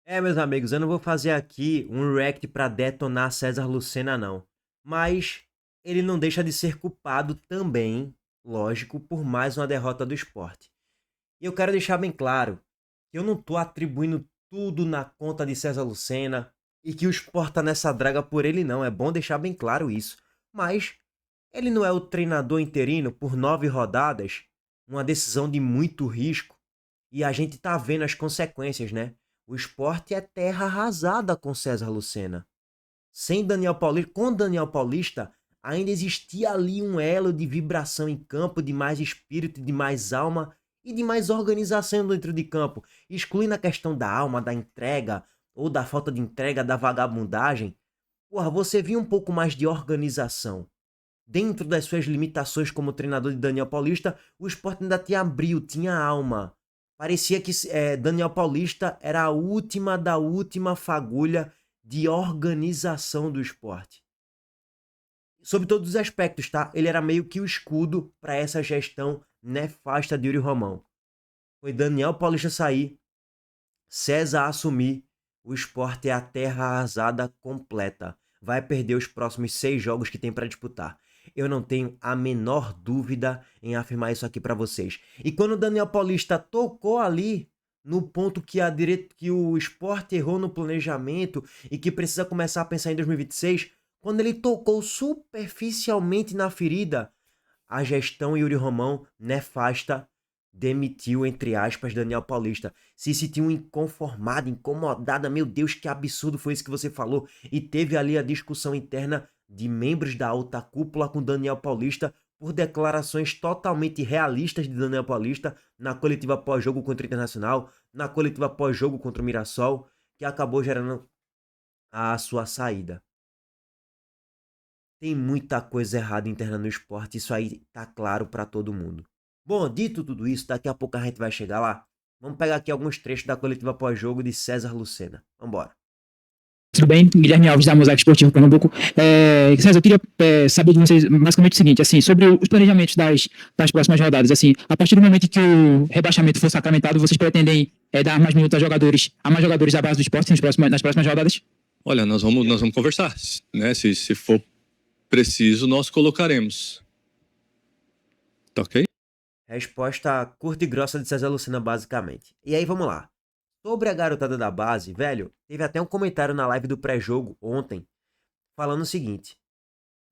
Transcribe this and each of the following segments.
Meus amigos, eu não vou fazer aqui um react pra detonar César Lucena, não. Mas ele não deixa de ser culpado também, lógico, por mais uma derrota do Sport. E eu quero deixar bem claro que eu não tô atribuindo tudo na conta de César Lucena e que o Sport tá nessa draga por ele, não. É bom deixar bem claro isso. Mas ele não é o treinador interino por 9 rodadas, uma decisão de muito risco. E a gente tá vendo as consequências, né? O Sport é terra arrasada com César Lucena. Sem Daniel Paulista, com Daniel Paulista, ainda existia ali um elo de vibração em campo, de mais espírito, de mais alma e de mais organização dentro de campo. Excluindo a questão da alma, da entrega, ou da falta de entrega, da vagabundagem, porra, você via um pouco mais de organização. Dentro das suas limitações como treinador de Daniel Paulista, o Sport ainda tinha brio, tinha alma. Parecia que Daniel Paulista era a última da última fagulha de organização do Sport. Sobre todos os aspectos, tá? Ele era meio que o escudo para essa gestão nefasta de Yuri Romão. Foi Daniel Paulista sair, César assumir, o Sport é a terra arrasada completa. Vai perder os próximos 6 jogos que tem para disputar. Eu não tenho a menor dúvida em afirmar isso aqui para vocês. E quando o Daniel Paulista tocou ali no ponto que o Sport errou no planejamento e que precisa começar a pensar em 2026, quando ele tocou superficialmente na ferida, a gestão Yuri Romão nefasta demitiu, entre aspas, Daniel Paulista. Se sentiu inconformada, incomodada, meu Deus, que absurdo foi isso que você falou. E teve ali a discussão interna de membros da alta cúpula com Daniel Paulista por declarações totalmente realistas de Daniel Paulista na coletiva pós-jogo contra o Internacional, na coletiva pós-jogo contra o Mirassol, que acabou gerando a sua saída. Tem muita coisa errada interna no esporte, isso aí tá claro pra todo mundo. Bom, dito tudo isso, daqui a pouco a gente vai chegar lá. Vamos pegar aqui alguns trechos da coletiva pós-jogo de César Lucena. Vambora. Tudo bem? Guilherme Alves, da Mosaico Esportivo Pernambuco. César, eu queria saber de vocês basicamente o seguinte, assim, sobre os planejamentos das próximas rodadas. Assim, a partir do momento que o rebaixamento for sacramentado, vocês pretendem dar mais minutos a mais jogadores à base do esporte nas próximas rodadas? Olha, nós vamos conversar, né? Se for preciso, nós colocaremos. Tá ok? Resposta curta e grossa de César Lucena, basicamente. E aí, vamos lá. Sobre a garotada da base, velho, teve até um comentário na live do pré-jogo ontem, falando o seguinte.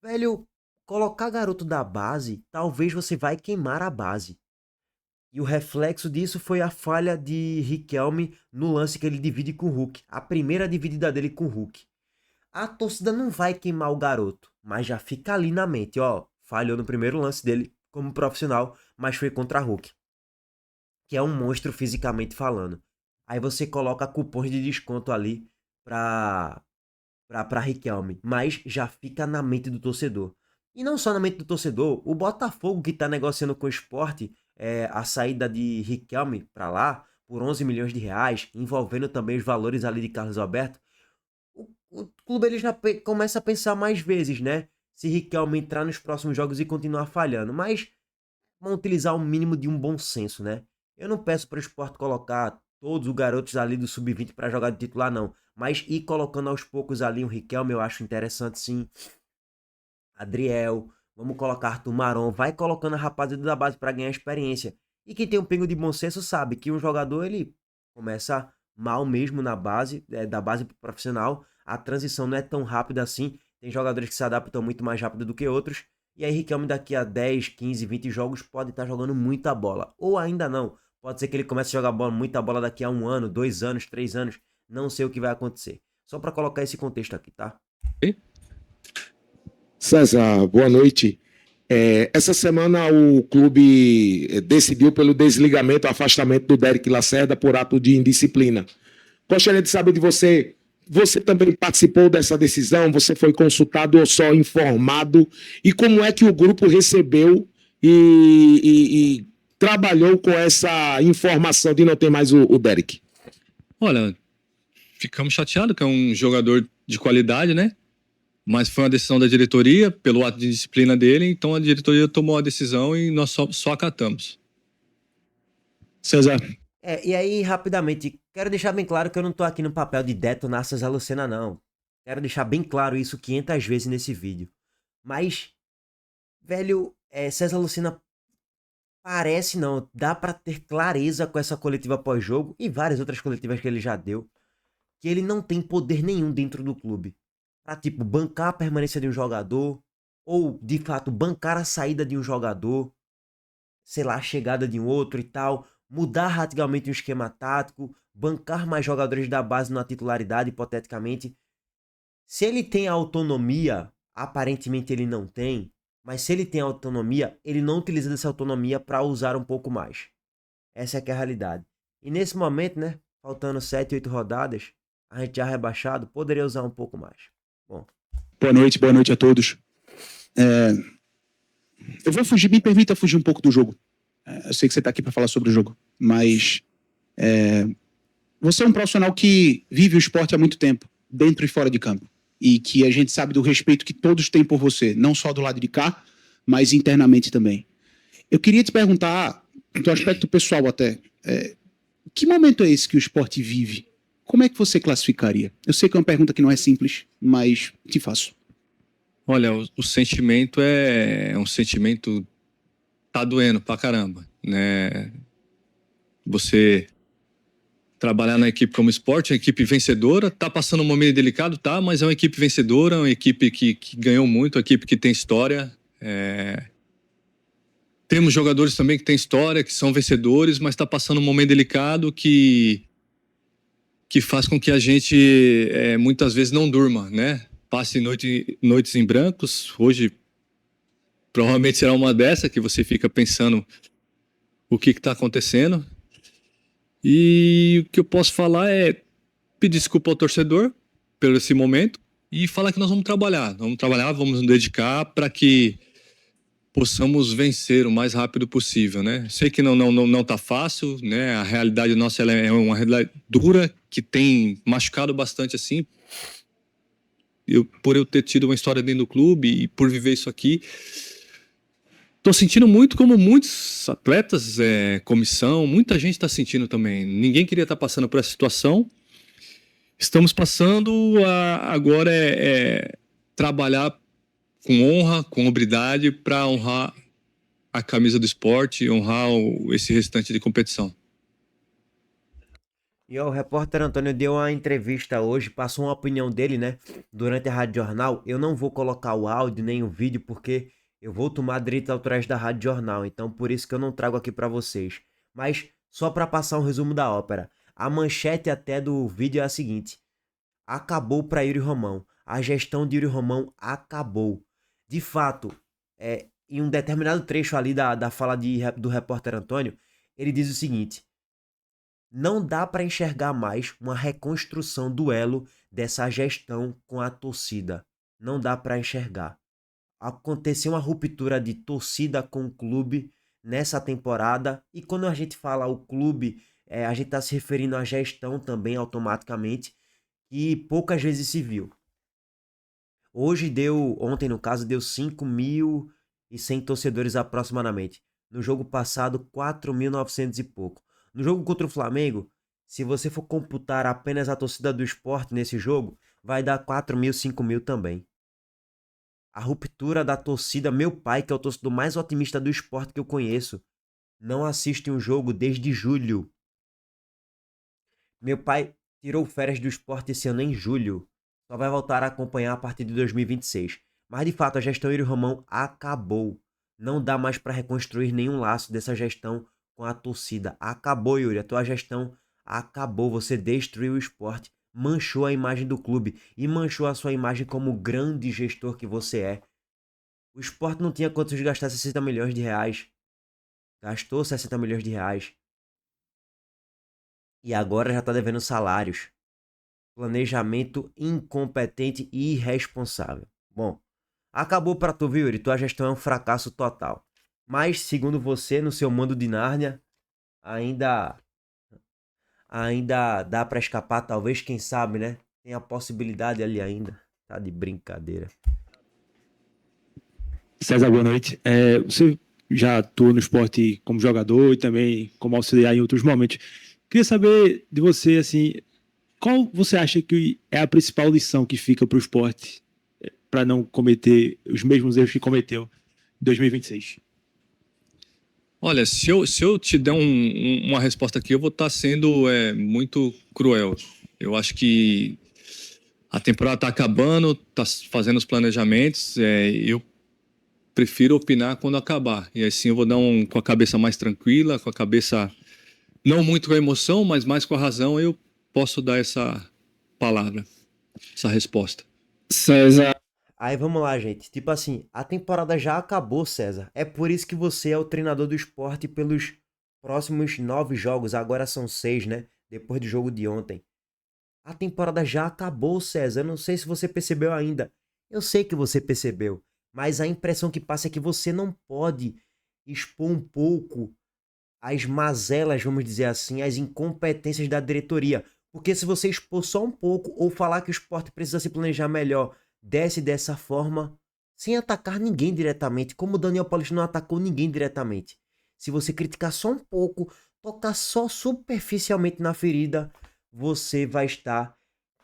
Velho, colocar garoto da base, talvez você vai queimar a base. E o reflexo disso foi a falha de Riquelme no lance que ele divide com o Hulk. A primeira dividida dele com o Hulk. A torcida não vai queimar o garoto, mas já fica ali na mente, ó. Falhou no primeiro lance dele como profissional, mas foi contra Hulk, que é um monstro fisicamente falando. Aí você coloca cupons de desconto ali pra Riquelme, mas já fica na mente do torcedor. E não só na mente do torcedor, o Botafogo que tá negociando com o Sport a saída de Riquelme pra lá por 11 milhões de reais, envolvendo também os valores ali de Carlos Alberto. O clube ele já começa a pensar mais vezes, né? Se Riquelme entrar nos próximos jogos e continuar falhando, mas vamos utilizar o mínimo de um bom senso, né? Eu não peço para o Sport colocar todos os garotos ali do sub-20 para jogar de titular, não. Mas ir colocando aos poucos ali um Riquelme, eu acho interessante, sim. Adriel, vamos colocar Arthur Maron, vai colocando a rapaziada da base para ganhar experiência. E quem tem um pingo de bom senso sabe que um jogador ele começa mal mesmo na base, da base pro profissional. A transição não é tão rápida assim. Tem jogadores que se adaptam muito mais rápido do que outros. E aí Riquelme daqui a 10, 15, 20 jogos pode estar jogando muita bola. Ou ainda não. Pode ser que ele comece a jogar muita bola daqui a 1 ano, 2 anos, 3 anos. Não sei o que vai acontecer. Só para colocar esse contexto aqui, tá? César, boa noite. Essa semana o clube decidiu pelo desligamento, afastamento do Derek Lacerda por ato de indisciplina. Gostaria de saber de você, você também participou dessa decisão? Você foi consultado ou só informado? E como é que o grupo recebeu e trabalhou com essa informação de não ter mais o Derek? Olha, ficamos chateados que é um jogador de qualidade, né? Mas foi uma decisão da diretoria, pelo ato de disciplina dele, então a diretoria tomou a decisão e nós só acatamos. César. E aí, rapidamente, Quero deixar bem claro que eu não tô aqui no papel de detonar César Lucena, não. Quero deixar bem claro isso 500 vezes nesse vídeo. Mas, velho, César Lucena parece não, dá pra ter clareza com essa coletiva pós-jogo e várias outras coletivas que ele já deu, que ele não tem poder nenhum dentro do clube. Pra, tipo, bancar a permanência de um jogador, ou, de fato, bancar a saída de um jogador, sei lá, a chegada de um outro e tal, mudar radicalmente o esquema tático, bancar mais jogadores da base na titularidade, hipoteticamente. Se ele tem autonomia, aparentemente ele não tem, mas se ele tem autonomia, ele não utiliza dessa autonomia para usar um pouco mais. Essa é que é a realidade. E nesse momento, né, faltando 7, 8 rodadas, a gente já rebaixado, poderia usar um pouco mais. Bom. Boa noite a todos. Eu vou fugir, me permita fugir um pouco do jogo. Eu sei que você está aqui para falar sobre o jogo, mas você é um profissional que vive o esporte há muito tempo, dentro e fora de campo, e que a gente sabe do respeito que todos têm por você, não só do lado de cá, mas internamente também. Eu queria te perguntar, do aspecto pessoal até, que momento é esse que o esporte vive? Como é que você classificaria? Eu sei que é uma pergunta que não é simples, mas te faço. Olha, o sentimento é um sentimento... Tá doendo pra caramba, né? Você trabalhar na equipe como esporte, uma equipe vencedora, tá passando um momento delicado, tá? Mas é uma equipe vencedora, uma equipe que ganhou muito, uma equipe que tem história. Temos jogadores também que têm história, que são vencedores, mas tá passando um momento delicado que faz com que a gente muitas vezes não durma, né? Passe noites em brancos. Hoje provavelmente será uma dessa que você fica pensando o que está acontecendo. E o que eu posso falar é pedir desculpa ao torcedor pelo esse momento e falar que nós vamos trabalhar, vamos nos dedicar para que possamos vencer o mais rápido possível, né? Sei que não tá fácil, né? A realidade nossa ela é uma realidade dura que tem machucado bastante assim. Por eu ter tido uma história dentro do clube e por viver isso aqui, tô sentindo muito como muitos atletas, comissão, muita gente está sentindo também. Ninguém queria estar passando por essa situação. Estamos passando agora trabalhar com honra, com hombridade, para honrar a camisa do esporte, honrar esse restante de competição. E o repórter Antônio deu uma entrevista hoje, passou uma opinião dele, né, durante a Rádio Jornal. Eu não vou colocar o áudio nem o vídeo, porque eu vou tomar direitos autorais da Rádio Jornal, então por isso que eu não trago aqui para vocês. Mas só para passar um resumo da ópera. A manchete até do vídeo é a seguinte: acabou para Yuri Romão. A gestão de Yuri Romão acabou. De fato, em um determinado trecho ali da fala do repórter Antônio, ele diz o seguinte: não dá para enxergar mais uma reconstrução do elo dessa gestão com a torcida. Não dá para enxergar. Aconteceu uma ruptura de torcida com o clube nessa temporada. E quando a gente fala o clube, a gente está se referindo à gestão também automaticamente, que poucas vezes se viu. Ontem no caso, deu 5.100 torcedores aproximadamente. No jogo passado, 4.900 e pouco. No jogo contra o Flamengo, se você for computar apenas a torcida do Sport nesse jogo, vai dar 4.000, 5.000 também. A ruptura da torcida, meu pai, que é o torcedor mais otimista do Sport que eu conheço, não assiste um jogo desde julho. Meu pai tirou férias do Sport esse ano em julho. Só vai voltar a acompanhar a partir de 2026. Mas de fato, a gestão Yuri Romão acabou. Não dá mais para reconstruir nenhum laço dessa gestão com a torcida. Acabou, Yuri. A tua gestão acabou. Você destruiu o esporte, manchou a imagem do clube e manchou a sua imagem como grande gestor que você é. O esporte não tinha condições de gastar 60 milhões de reais. Gastou 60 milhões de reais. E agora já tá devendo salários. Planejamento incompetente e irresponsável. Bom, acabou pra tu, viu, Yuri? Tua gestão é um fracasso total. Mas, segundo você, no seu mundo de Nárnia, ainda dá pra escapar, talvez, quem sabe, né? Tem a possibilidade ali ainda. Tá de brincadeira. César, boa noite. Você já atua no esporte como jogador e também como auxiliar em outros momentos. Queria saber de você, assim, qual você acha que é a principal lição que fica para o Sport para não cometer os mesmos erros que cometeu em 2026? Olha, se eu te der uma resposta aqui, eu vou estar sendo muito cruel. Eu acho que a temporada está acabando, está fazendo os planejamentos. Eu prefiro opinar quando acabar. E assim eu vou dar com a cabeça mais tranquila, com a cabeça não muito com a emoção, mas mais com a razão. Eu posso dar essa palavra, essa resposta. César, Aí vamos lá, gente. Tipo assim, a temporada já acabou, César. É por isso que você é o treinador do Sport pelos próximos 9 jogos. Agora são 6, né? Depois do jogo de ontem. A temporada já acabou, César. Eu não sei se você percebeu ainda. Eu sei que você percebeu. Mas a impressão que passa é que você não pode expor um pouco as mazelas, vamos dizer assim, as incompetências da diretoria. Porque se você expor só um pouco ou falar que o Sport precisa se planejar melhor, desce dessa forma, sem atacar ninguém diretamente, como o Daniel Paulista não atacou ninguém diretamente. Se você criticar só um pouco, tocar só superficialmente na ferida, você vai estar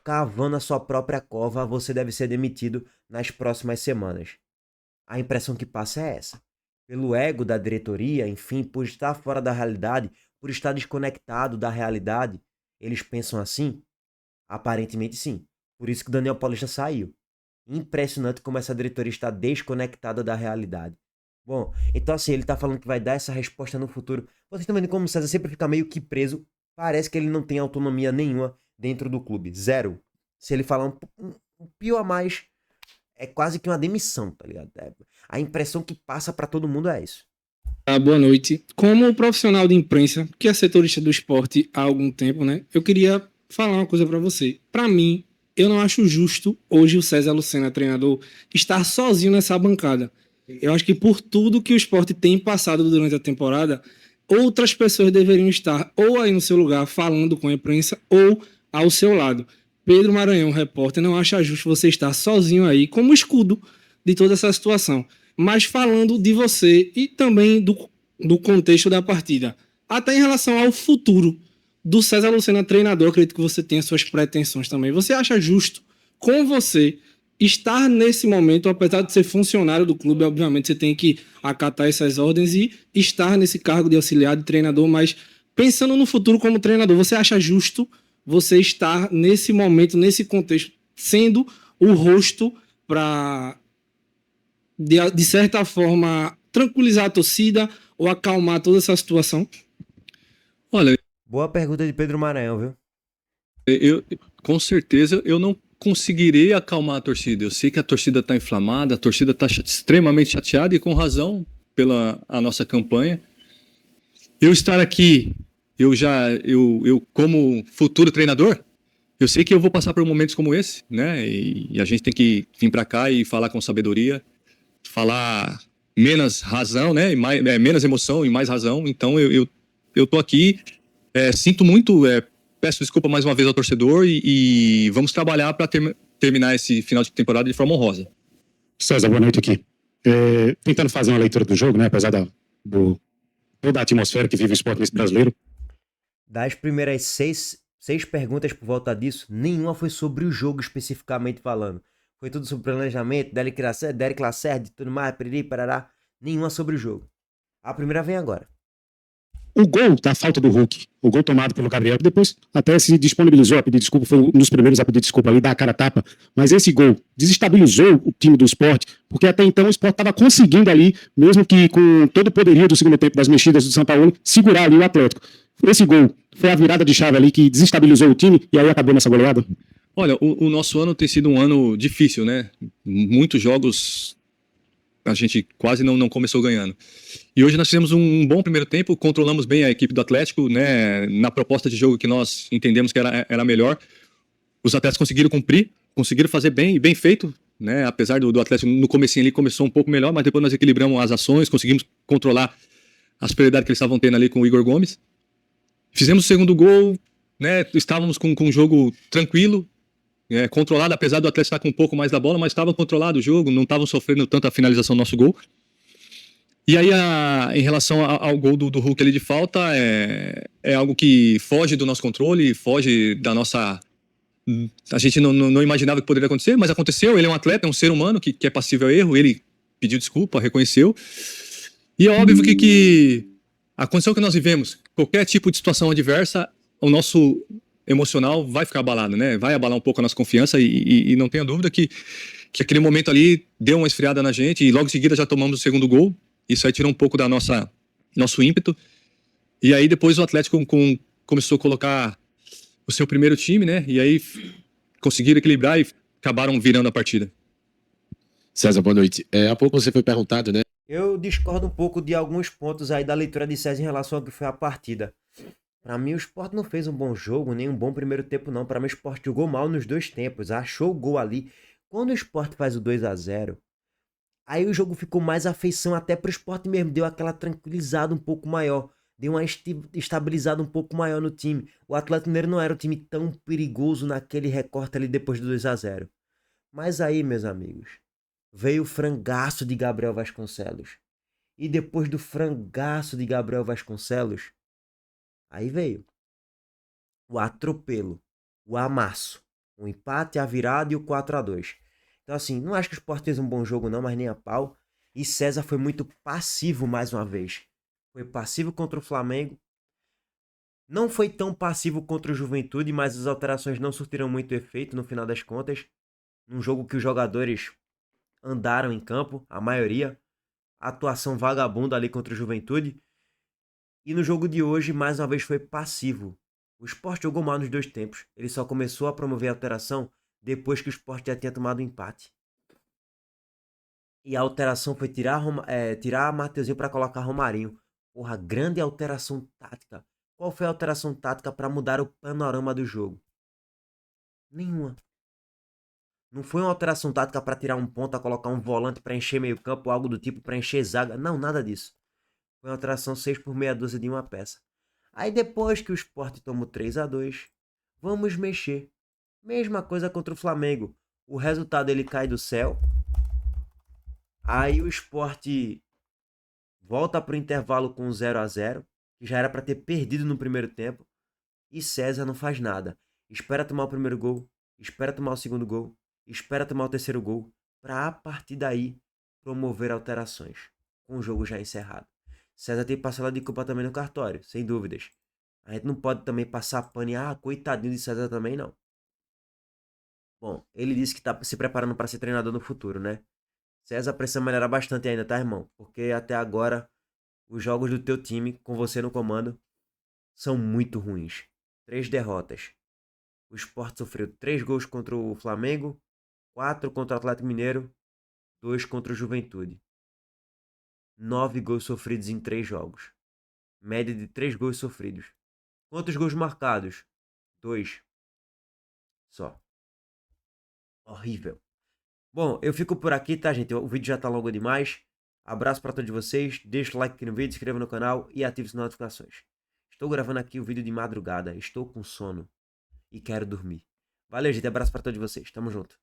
cavando a sua própria cova, você deve ser demitido nas próximas semanas. A impressão que passa é essa. Pelo ego da diretoria, enfim, por estar fora da realidade, por estar desconectado da realidade, eles pensam assim? Aparentemente sim. Por isso que o Daniel Paulista saiu. Impressionante como essa diretoria está desconectada da realidade. Bom, então assim, ele tá falando que vai dar essa resposta no futuro. Vocês estão vendo como o César sempre fica meio que preso. Parece que ele não tem autonomia nenhuma dentro do clube. Zero. Se ele falar um pio a mais, é quase que uma demissão, tá ligado? A impressão que passa pra todo mundo é isso. boa noite. Como profissional de imprensa, que é setorista do esporte há algum tempo, né? Eu queria falar uma coisa pra você. Pra mim, eu não acho justo hoje o César Lucena, treinador, estar sozinho nessa bancada. Eu acho que por tudo que o esporte tem passado durante a temporada, outras pessoas deveriam estar ou aí no seu lugar falando com a imprensa ou ao seu lado. Pedro Maranhão, repórter, não acha justo você estar sozinho aí como escudo de toda essa situação. Mas falando de você e também do contexto da partida. Até em relação ao futuro do César Lucena, treinador, acredito que você tenha suas pretensões também. Você acha justo com você estar nesse momento, apesar de ser funcionário do clube, obviamente você tem que acatar essas ordens e estar nesse cargo de auxiliar de treinador, mas pensando no futuro como treinador, você acha justo você estar nesse momento, nesse contexto, sendo o rosto para, de certa forma, tranquilizar a torcida ou acalmar toda essa situação? Olha, Boa pergunta de Pedro Maranhão, viu? com certeza eu não conseguirei acalmar a torcida. Eu sei que a torcida está inflamada, a torcida está extremamente chateada e com razão pela a nossa campanha. Eu estar aqui, eu como futuro treinador, eu sei que eu vou passar por momentos como esse, né? E a gente tem que vir para cá e falar com sabedoria, falar menos razão, né? E menos emoção e mais razão. Então eu tô aqui, sinto muito, peço desculpa mais uma vez ao torcedor e vamos trabalhar para terminar esse final de temporada de forma honrosa. César, boa noite aqui. Tentando fazer uma leitura do jogo, né? Apesar toda a atmosfera que vive o esporte nesse brasileiro. Das primeiras seis perguntas por volta disso, nenhuma foi sobre o jogo especificamente falando. Foi tudo sobre planejamento, Derek Lacerda, tudo mais, piriri, parará. Nenhuma sobre o jogo. A primeira vem agora. O gol da falta do Hulk, o gol tomado pelo Gabriel, que depois até se disponibilizou a pedir desculpa, foi um dos primeiros a pedir desculpa ali, dar a cara a tapa, mas esse gol desestabilizou o time do Sport, porque até então o Sport estava conseguindo ali, mesmo que com todo o poderio do segundo tempo das mexidas do São Paulo, segurar ali o Atlético. Esse gol foi a virada de chave ali que desestabilizou o time e aí acabou nessa goleada? Olha, o nosso ano tem sido um ano difícil, né? Muitos jogos a gente quase não começou ganhando. E hoje nós fizemos um bom primeiro tempo, controlamos bem a equipe do Atlético, né? Na proposta de jogo que nós entendemos que era melhor. Os atletas conseguiram cumprir, conseguiram fazer bem feito, né? Apesar do Atlético no comecinho ali começou um pouco melhor, mas depois nós equilibramos as ações, conseguimos controlar as prioridades que eles estavam tendo ali com o Igor Gomes. Fizemos o segundo gol, né? Estávamos com um jogo tranquilo, controlado, apesar do Atlético estar com um pouco mais da bola, mas estava controlado o jogo, não estavam sofrendo tanto a finalização do nosso gol. E aí, em relação ao gol do Hulk ali de falta, é algo que foge do nosso controle, foge da nossa... A gente não imaginava que poderia acontecer, mas aconteceu. Ele é um atleta, é um ser humano que é passível a erro. Ele pediu desculpa, reconheceu. E é óbvio que a condição que nós vivemos, qualquer tipo de situação adversa, o nosso emocional vai ficar abalado, né? Vai abalar um pouco a nossa confiança e não tenha dúvida que aquele momento ali deu uma esfriada na gente e logo em seguida já tomamos o segundo gol. Isso aí tirou um pouco da nosso ímpeto. E aí depois o Atlético começou a colocar o seu primeiro time, né? E aí conseguiram equilibrar e acabaram virando a partida. César, boa noite. Há pouco você foi perguntado, né? Eu discordo um pouco de alguns pontos aí da leitura de César em relação ao que foi a partida. Pra mim, o Sport não fez um bom jogo, nem um bom primeiro tempo, não. Pra mim, o Sport jogou mal nos dois tempos. Achou o gol ali. Quando o Sport faz o 2-0, aí o jogo ficou mais afeição até pro Sport mesmo. Deu aquela tranquilizada um pouco maior. Deu uma estabilizada um pouco maior no time. O Atlético Mineiro não era um time tão perigoso naquele recorte ali depois do 2-0. Mas aí, meus amigos, veio o frangaço de Gabriel Vasconcelos. E depois do frangaço de Gabriel Vasconcelos, aí veio o atropelo, o amasso, o empate, a virada e o 4-2. Então assim, não acho que o Sport fez um bom jogo não, mas nem a pau. E César foi muito passivo mais uma vez. Foi passivo contra o Flamengo. Não foi tão passivo contra o Juventude, mas as alterações não surtiram muito efeito no final das contas. Num jogo que os jogadores andaram em campo, a maioria. Atuação vagabunda ali contra o Juventude. E no jogo de hoje, mais uma vez, foi passivo. O Sport jogou mal nos dois tempos. Ele só começou a promover a alteração depois que o Sport já tinha tomado o empate. E a alteração foi tirar Mateuzinho para colocar Romarinho. Porra, grande alteração tática. Qual foi a alteração tática para mudar o panorama do jogo? Nenhuma. Não foi uma alteração tática para tirar um ponta, colocar um volante para encher meio campo, algo do tipo para encher zaga. Não, nada disso. Foi uma alteração 6 por meia dúzia de uma peça. Aí depois que o Sport tomou 3-2, vamos mexer. Mesma coisa contra o Flamengo. O resultado ele cai do céu. Aí o Sport volta pro intervalo com 0-0, que já era para ter perdido no primeiro tempo. E César não faz nada. Espera tomar o primeiro gol, espera tomar o segundo gol, espera tomar o terceiro gol, para a partir daí promover alterações, com o jogo já encerrado. César tem parcela de culpa também no cartório, sem dúvidas. A gente não pode também passar pano e, coitadinho de César também, não. Bom, ele disse que tá se preparando para ser treinador no futuro, né? César precisa melhorar bastante ainda, tá, irmão? Porque até agora, os jogos do teu time, com você no comando, são muito ruins. 3 derrotas. O Sport sofreu 3 gols contra o Flamengo, 4 contra o Atlético Mineiro, 2 contra o Juventude. 9 gols sofridos em 3 jogos. Média de 3 gols sofridos. Quantos gols marcados? 2. Só. Horrível. Bom, eu fico por aqui, tá, gente? O vídeo já tá longo demais. Abraço para todos vocês. Deixa o like aqui no vídeo, se inscreva no canal e ative as notificações. Estou gravando aqui o vídeo de madrugada. Estou com sono e quero dormir. Valeu, gente. Abraço para todos vocês. Tamo junto.